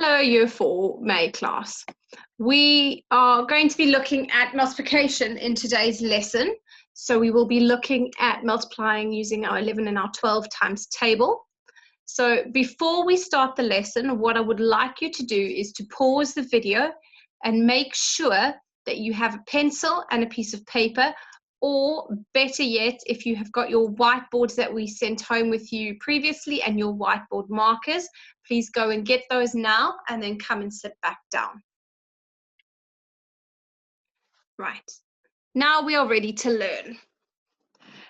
Hello, Year 4 May class. We are going to be looking at multiplication in today's lesson. So we will be looking at multiplying using our 11 and our 12 times table. So before we start the lesson, what I would like you to do is to pause the video and make sure that you have a pencil and a piece of paper, or better yet, if you have got your whiteboards that we sent home with you previously and your whiteboard markers, please go and get those now and then come and sit back down. Right, now we are ready to learn.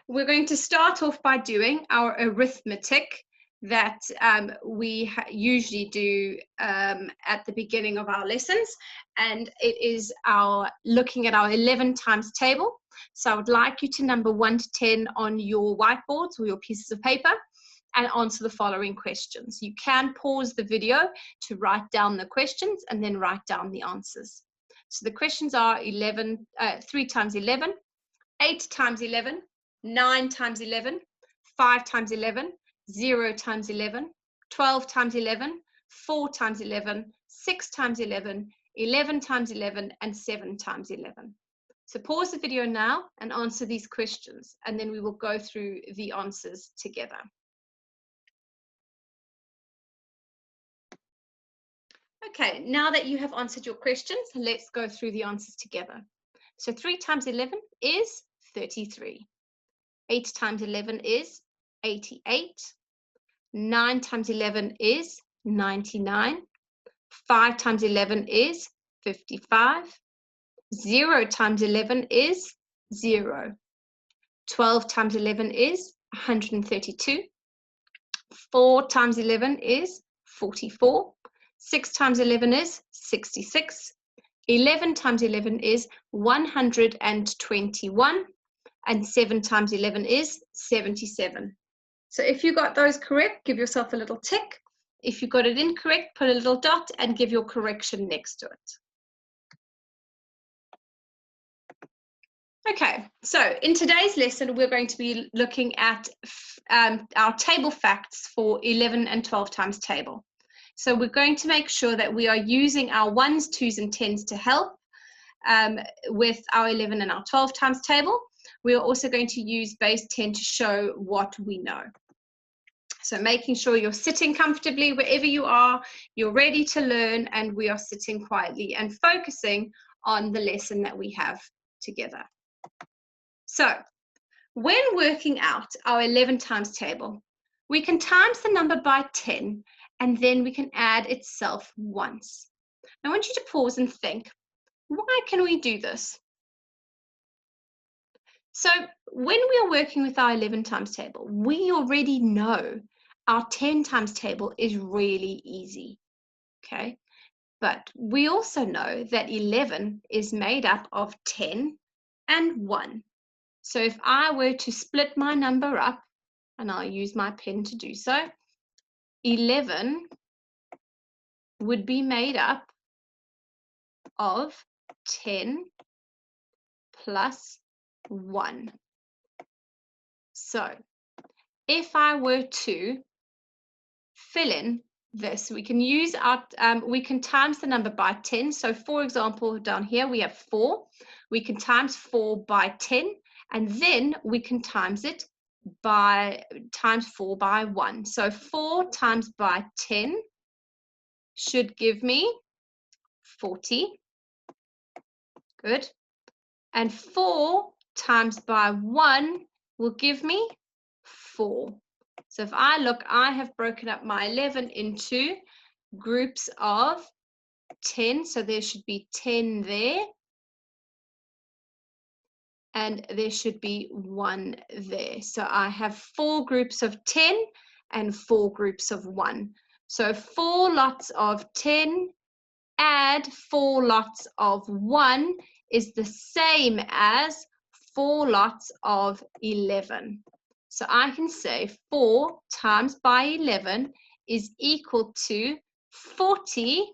We're going to start off by doing our arithmetic that we usually do at the beginning of our lessons, and it is our looking at our 11 times table. So I would like you to number 1 to 10 on your whiteboards or your pieces of paper and answer the following questions. You can pause the video to write down the questions and then write down the answers. So the questions are 3 times 11, 8 times 11, 9 times 11, 5 times 11, 0 times 11, 12 times 11, 4 times 11, 6 times 11, 11 times 11, and 7 times 11. So pause the video now and answer these questions, and then we will go through the answers together. Okay, now that you have answered your questions, let's go through the answers together. So 3 times 11 is 33. 8 times 11 is 88. 9 times 11 is 99. 5 times 11 is 55. 0 times 11 is 0. 12 times 11 is 132. 4 times 11 is 44. 6 times 11 is 66. 11 times 11 is 121. And 7 times 11 is 77. So if you got those correct, give yourself a little tick. If you got it incorrect, put a little dot and give your correction next to it. Okay, so in today's lesson, we're going to be looking at our table facts for 11 and 12 times table. So we're going to make sure that we are using our 1s, 2s, and 10s to help with our 11 and our 12 times table. We are also going to use base 10 to show what we know. So making sure you're sitting comfortably wherever you are, you're ready to learn, and we are sitting quietly and focusing on the lesson that we have together. So when working out our 11 times table, we can times the number by 10, and then we can add itself once. Now I want you to pause and think, why can we do this? So when we are working with our 11 times table, we already know our 10 times table is really easy, okay? But we also know that 11 is made up of 10 and 1. So if I were to split my number up, and I'll use my pen to do so, 11 would be made up of 10 plus 1. So if I were to fill in this, we can use our, we can times the number by 10. So for example, down here we have 4. We can times 4 by 10, and then we can times it by times 4 by 1. So 4 times by 10 should give me 40. Good. And 4 times by 1 will give me 4. So if I look, I have broken up my 11 into groups of 10. So there should be 10 there. And there should be 1 there. So I have 4 groups of 10 and 4 groups of 1. So 4 lots of 10 add 4 lots of 1 is the same as 4 lots of 11. So I can say 4 times by 11 is equal to 40,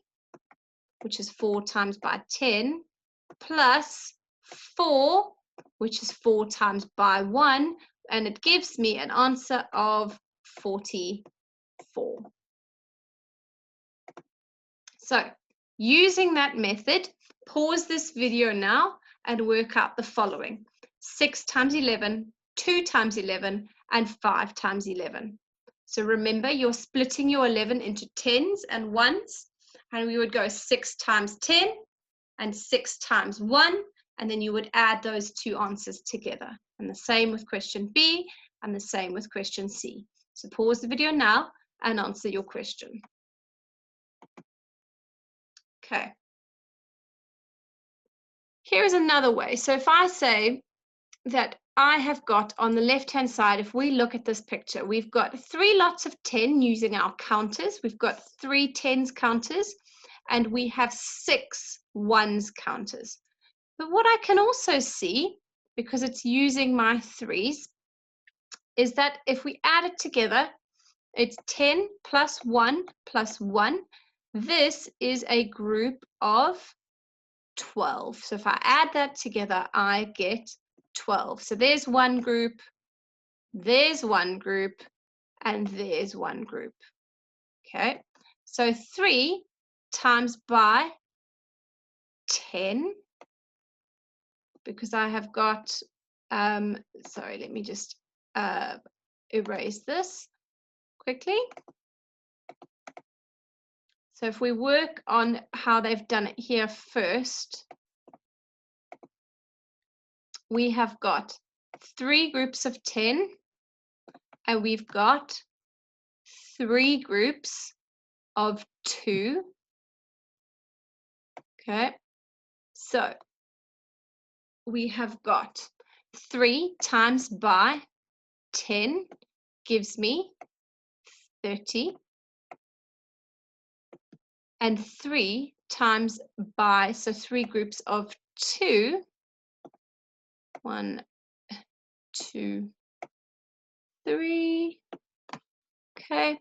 which is 4 times by 10, plus 4, which is 4 times by 1, and it gives me an answer of 44. So using that method, pause this video now and work out the following: 6 times 11, 2 times 11, and 5 times 11. So remember, you're splitting your 11 into 10s and 1s, and we would go 6 times 10 and 6 times 1, and then you would add those two answers together. And the same with question B, and the same with question C. So pause the video now and answer your question. Okay. Here's another way. So if I say that I have got on the left-hand side, if we look at this picture, we've got 3 lots of 10 using our counters. We've got 3 tens counters, and we have 6 ones counters. But what I can also see, because it's using my 3s, is that if we add it together, it's 10 plus 1 plus 1. This is a group of 12. So if I add that together, I get 12. So there's one group, there's one group, and there's one group. Okay, so 3 times by 10, because I have got, sorry, let me just erase this quickly. So if we work on how they've done it here first, we have got 3 groups of 10, and we've got 3 groups of 2. Okay, so we have got 3 times by 10 gives me 30, and 3 times by, so 3 groups of 2, 1, 2, 3, okay,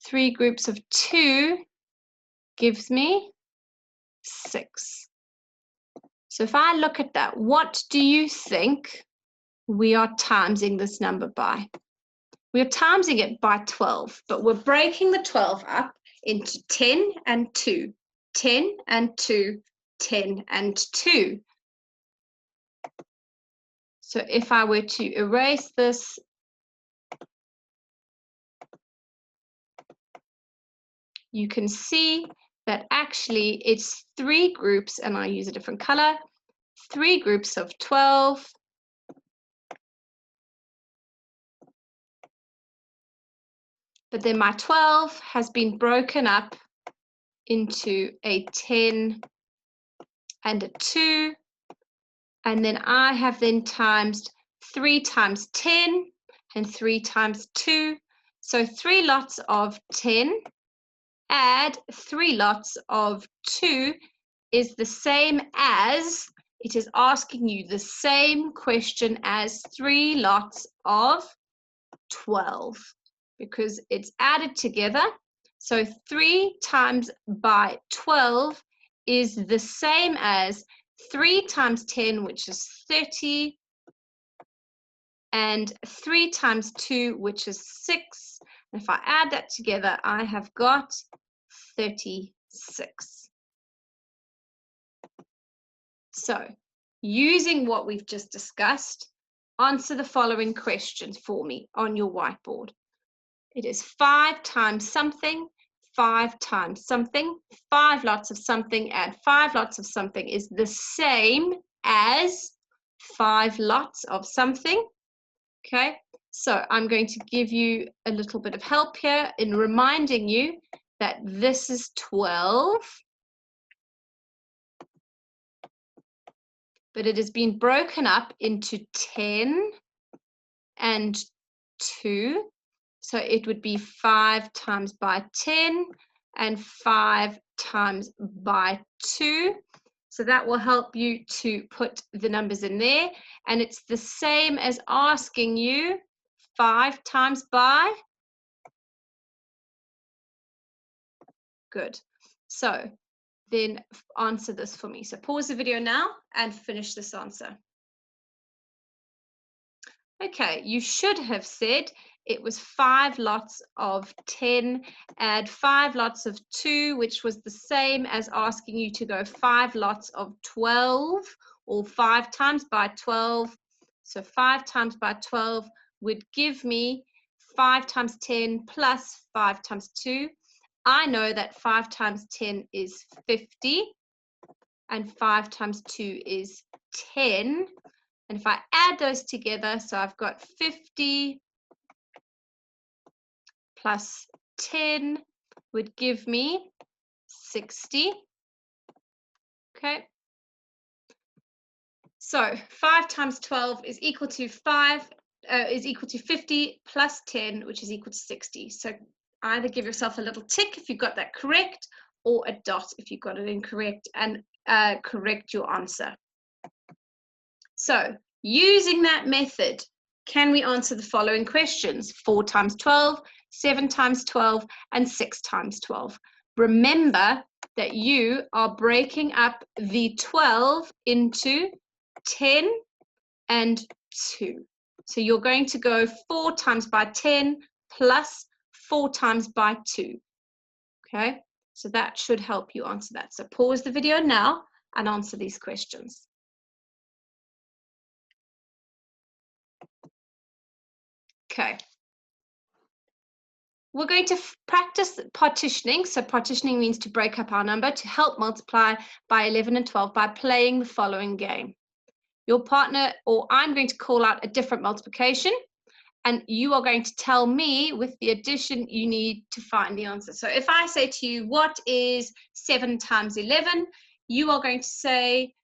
3 groups of 2 gives me 6. So if I look at that, what do you think we are timesing this number by? We're timesing it by 12, but we're breaking the 12 up into 10 and 2, 10 and 2, 10 and 2. So if I were to erase this, you can see that actually it's 3 groups, and I use a different color, 3 groups of 12, but then my 12 has been broken up into a 10 and a 2, and then I have then times 3 times 10 and 3 times 2. So 3 lots of 10 add 3 lots of 2 is the same as, it is asking you the same question as 3 lots of 12, because it's added together. So 3 times by 12 is the same as 3 times 10, which is 30, and 3 times 2, which is 6. And if I add that together, I have got 36. So, using what we've just discussed, answer the following questions for me on your whiteboard. It is 5 times something, 5 times something, 5 lots of something, add 5 lots of something is the same as 5 lots of something. Okay, so I'm going to give you a little bit of help here in reminding you that this is 12, but it has been broken up into 10 and 2. So it would be 5 times by 10 and 5 times by 2. So that will help you to put the numbers in there. And it's the same as asking you 5 times by. Good. So then answer this for me. So pause the video now and finish this answer. Okay, you should have said it was 5 lots of 10, add 5 lots of 2, which was the same as asking you to go 5 lots of 12, or 5 times by 12. So 5 times by 12 would give me 5 times 10 plus 5 times 2. I know that 5 times 10 is 50, and 5 times 2 is 10. And if I add those together, so I've got 50 plus 10 would give me 60. Okay. So 5 times 12 is equal to 50 plus 10, which is equal to 60. So either give yourself a little tick if you got that correct, or a dot if you got it incorrect, and correct your answer. So using that method, can we answer the following questions? 4 times 12, 7 times 12, and 6 times 12. Remember that you are breaking up the 12 into 10 and 2. So you're going to go 4 times by 10 plus 4 times by 2. Okay, so that should help you answer that. So pause the video now and answer these questions. Okay. We're going to practice partitioning. So partitioning means to break up our number to help multiply by 11 and 12 by playing the following game. Your partner or I'm going to call out a different multiplication, and you are going to tell me with the addition you need to find the answer. So if I say to you, what is 7 times 11? You are going to say,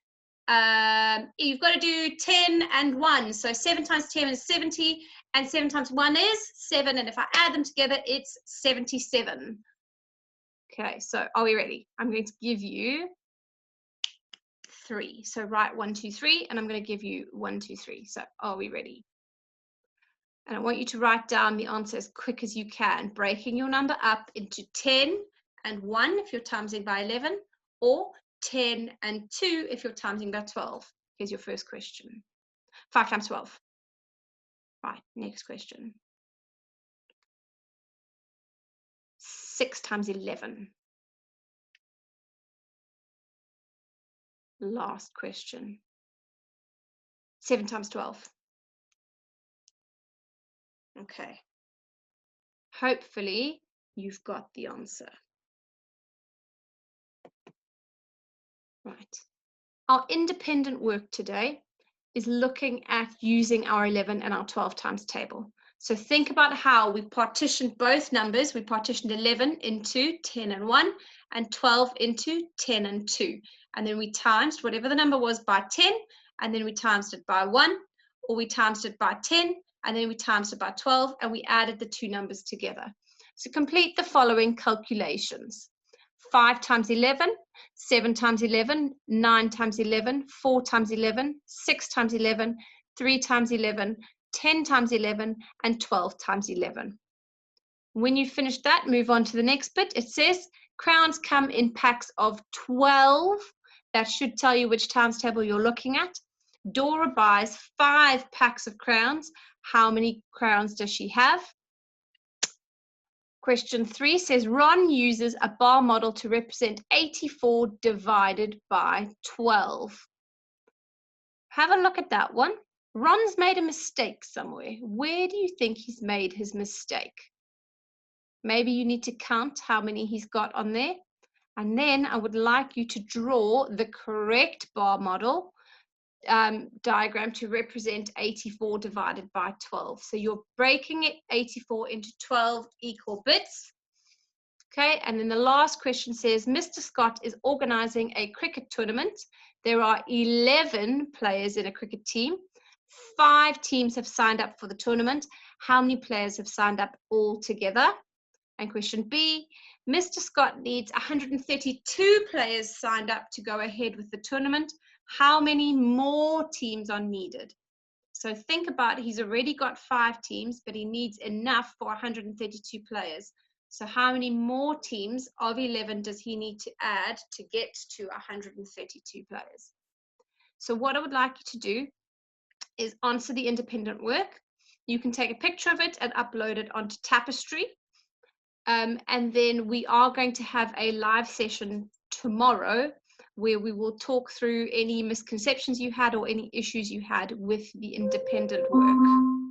you've got to do 10 and 1. So 7 times 10 is 70, and 7 times 1 is 7. And if I add them together, it's 77. Okay, so are we ready? I'm going to give you 3. So write 1, 2, 3, and I'm going to give you 1, 2, 3. So are we ready? And I want you to write down the answer as quick as you can, breaking your number up into 10 and 1 if you're timesing by 11, or 10 and 2 if you're timesing by 12. Here's your first question. 5 times 12. Right, next question. 6 times 11. Last question. 7 times 12. Okay. Hopefully, you've got the answer. Right. Our independent work today is looking at using our 11 and our 12 times table. So think about how we partitioned both numbers. We partitioned 11 into 10 and 1 and 12 into 10 and 2. And then we times whatever the number was by 10, and then we times it by 1, or we times it by 10, and then we times it by 12, and we added the two numbers together. So complete the following calculations. 5 times 11, 7 times 11, 9 times 11, 4 times 11, 6 times 11, 3 times 11, 10 times 11, and 12 times 11. When you finish that, move on to the next bit. It says crowns come in packs of 12. That should tell you which times table you're looking at. Dora buys 5 packs of crowns. How many crowns does she have? Question 3 says Ron uses a bar model to represent 84 divided by 12. Have a look at that one. Ron's made a mistake somewhere. Where do you think he's made his mistake? Maybe you need to count how many he's got on there. And then I would like you to draw the correct bar model diagram to represent 84 divided by 12. So you're breaking it 84 into 12 equal bits. Okay, and then the last question says, Mr. Scott is organizing a cricket tournament. There are 11 players in a cricket team. 5 teams have signed up for the tournament. How many players have signed up all together? And question B, Mr. Scott needs 132 players signed up to go ahead with the tournament. How many more teams are needed? So think about it. He's already got 5 teams, but he needs enough for 132 players. So how many more teams of 11 does he need to add to get to 132 players? So what I would like you to do is answer the independent work. You can take a picture of it and upload it onto Tapestry. And then we are going to have a live session tomorrow where we will talk through any misconceptions you had or any issues you had with the independent work.